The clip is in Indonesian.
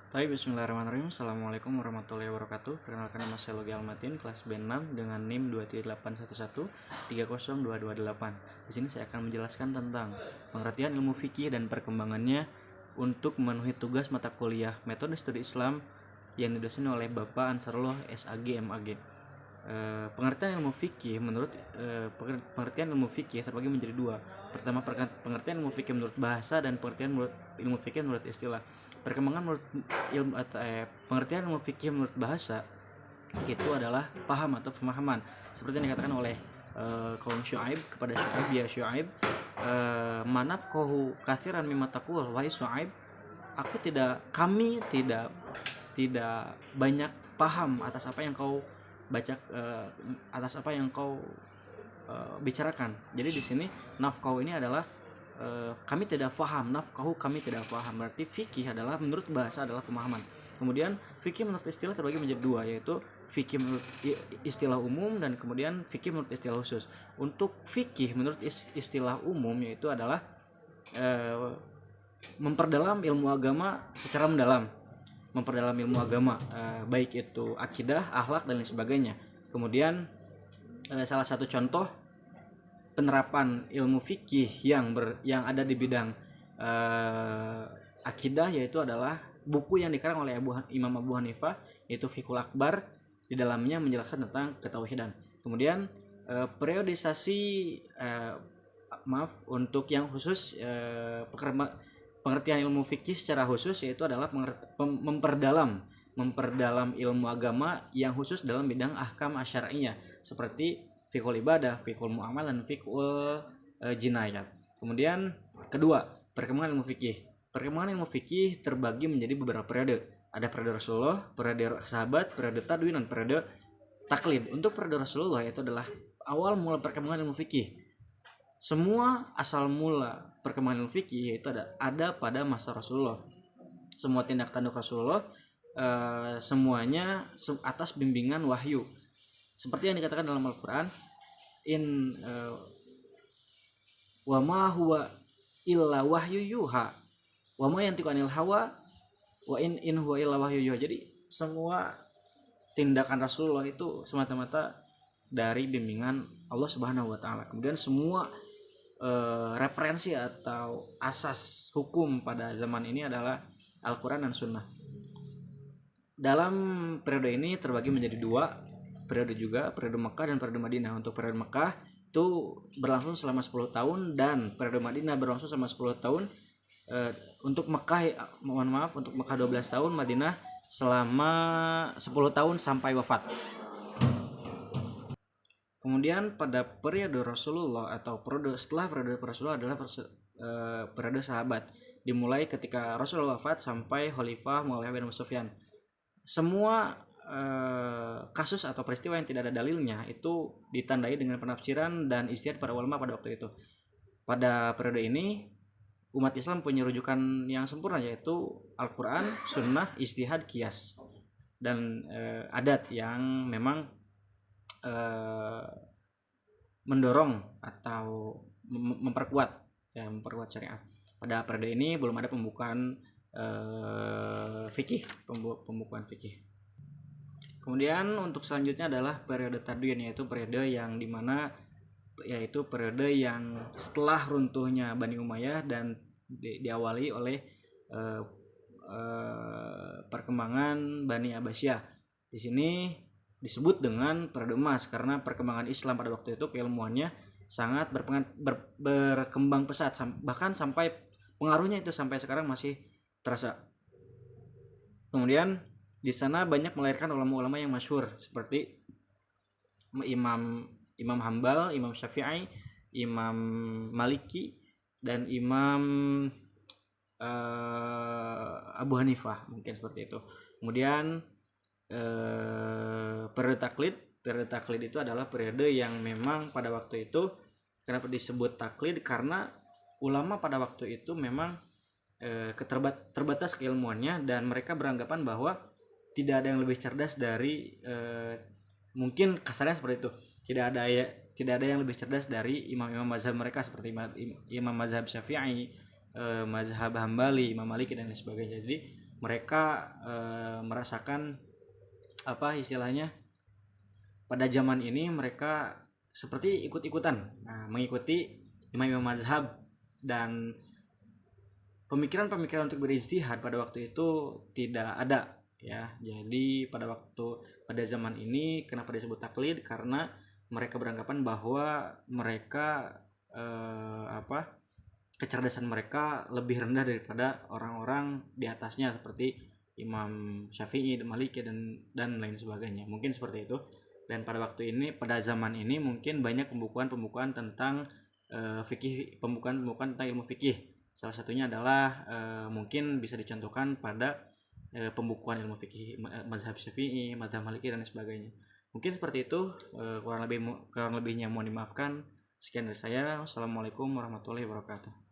Baik, bismillahirrahmanirrahim. Assalamualaikum warahmatullahi wabarakatuh. Perkenalkan, nama saya Logi Almatin, kelas B6 dengan NIM 23811 Di sini saya akan menjelaskan tentang pengertian ilmu fikih dan perkembangannya untuk memenuhi tugas mata kuliah Metode Studi Islam yang didosen oleh Bapak Ansarullah SAG MAG. Pengertian ilmu fikih pengertian ilmu fikih terbagi menjadi dua. Pertama, pengertian ilmu fikih menurut bahasa dan pengertian ilmu fikih menurut istilah. Perkembangan menurut pengertian ilmu fikih menurut bahasa itu adalah paham atau pemahaman, seperti yang dikatakan oleh kaum Syuaib kepada Syuaib, ya Syuaib, manaf kohu kathiran mimma taqul, wahai Syuaib, kami tidak banyak paham atas apa yang kau baca, atas apa yang kau bicarakan. Jadi di sini nafkau ini adalah kami tidak paham, nafkahu kami tidak paham. Berarti fikih adalah menurut bahasa adalah pemahaman. Kemudian fikih menurut istilah terbagi menjadi dua, yaitu fikih menurut istilah umum dan kemudian fikih menurut istilah khusus. Untuk fikih menurut istilah umum yaitu adalah memperdalam ilmu agama secara mendalam, memperdalam ilmu agama, baik itu akidah, akhlak dan lain sebagainya. Kemudian salah satu contoh penerapan ilmu fikih yang ada di bidang akidah yaitu adalah buku yang dikarang oleh Imam Abu Hanifah, yaitu Fiqhul Akbar. Di dalamnya menjelaskan tentang ketauhidan. Kemudian periodisasi untuk yang khusus, pengertian ilmu fikih secara khusus yaitu adalah memperdalam ilmu agama yang khusus dalam bidang ahkam asyariyah, seperti fiqhul ibadah, fiqhul muamalah, dan fiqhul jinayat. Kemudian kedua, perkembangan ilmu fikih. Perkembangan ilmu fikih terbagi menjadi beberapa periode. Ada periode Rasulullah, periode sahabat, periode tadwin, dan periode taklid. Untuk periode Rasulullah itu adalah awal mula perkembangan ilmu fikih. Semua asal mula perkembangan ilmu fikih yaitu ada pada masa Rasulullah. Semua tindak tanduk Rasulullah semuanya atas bimbingan wahyu. Seperti yang dikatakan dalam Al-Quran, wa ma huwa illa wahyu yuha wa ma yantiqu anil hawa wa in huwa illa wahyu yuha. Jadi semua tindakan Rasulullah itu semata-mata dari bimbingan Allah Subhanahu wa taala. Kemudian semua referensi atau asas hukum pada zaman ini adalah Al-Quran dan Sunnah. Dalam periode ini terbagi menjadi dua periode juga, periode Mekah dan periode Madinah. Untuk periode Mekah itu berlangsung selama 10 tahun dan periode Madinah berlangsung selama 10 tahun. Untuk Mekah, untuk Mekah 12 tahun, Madinah selama 10 tahun sampai wafat. Kemudian pada periode Rasulullah atau periode setelah periode Rasulullah adalah periode sahabat, dimulai ketika Rasulullah wafat sampai Khalifah Muawiyah bin Sufyan. Semua kasus atau peristiwa yang tidak ada dalilnya itu ditandai dengan penafsiran dan ijtihad para ulama pada waktu itu. Pada periode ini umat Islam punya rujukan yang sempurna, yaitu Al-Quran, Sunnah, ijtihad, qiyas, dan adat yang memang mendorong atau memperkuat syariat. Pada periode ini belum ada pembukaan pembukuan fikih. Kemudian untuk selanjutnya adalah periode tadwin, yaitu periode yang setelah runtuhnya Bani Umayyah dan diawali oleh perkembangan Bani Abbasiyah. Di sini disebut dengan periode emas karena perkembangan Islam pada waktu itu keilmuannya sangat berkembang pesat, bahkan sampai pengaruhnya itu sampai sekarang masih terasa. Kemudian di sana banyak melahirkan ulama-ulama yang masyhur seperti Imam Hambal, Imam Syafi'i, Imam Maliki, dan Imam Abu Hanifah, mungkin seperti itu. Kemudian periode taklid itu adalah periode yang memang pada waktu itu, kenapa disebut taklid, karena ulama pada waktu itu memang terbatas keilmuannya dan mereka beranggapan bahwa tidak ada yang lebih cerdas dari mungkin kasarnya seperti itu, tidak ada yang lebih cerdas dari imam-imam mazhab mereka seperti imam mazhab Syafi'i, mazhab Hambali, Imam Maliki, dan lain sebagainya. Jadi mereka merasakan apa istilahnya, pada zaman ini mereka seperti ikut-ikutan, mengikuti imam-imam mazhab, dan pemikiran-pemikiran untuk berijtihad pada waktu itu tidak ada ya. Jadi pada zaman ini kenapa disebut taklid, karena mereka beranggapan bahwa mereka kecerdasan mereka lebih rendah daripada orang-orang di atasnya seperti Imam Syafi'i, Maliki dan lain sebagainya. Mungkin seperti itu. Dan pada zaman ini mungkin banyak pembukuan tentang fikih, pembukuan tentang ilmu fikih. Salah satunya adalah mungkin bisa dicontohkan pada pembukuan ilmu fikih mazhab Syafi'i, mazhab Maliki dan sebagainya. Mungkin seperti itu, kurang lebihnya mohon dimaafkan. Sekian dari saya. Wassalamualaikum warahmatullahi wabarakatuh.